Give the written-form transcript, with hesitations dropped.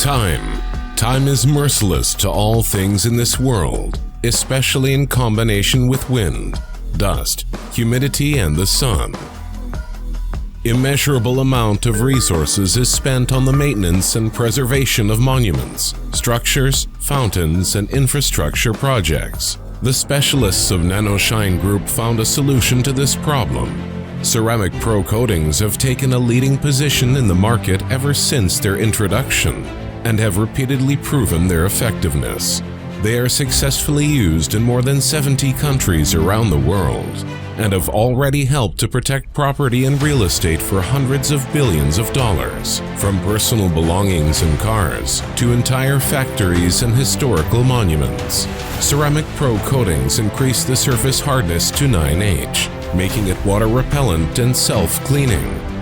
Time is merciless to all things in this world, especially in combination with wind, dust, humidity, and the sun. Immeasurable amount of resources is spent on the maintenance and preservation of monuments, structures, fountains, and infrastructure projects. The specialists of Nanashine Group found a solution to this problem. Ceramic Pro coatings have taken a leading position in the market ever since their introduction and have repeatedly proven their effectiveness. They are successfully used in more than 70 countries around the world and have already helped to protect property and real estate for hundreds of billions of dollars, from personal belongings and cars to entire factories and historical monuments. Ceramic Pro coatings increase the surface hardness to 9H, making it water repellent and self-cleaning.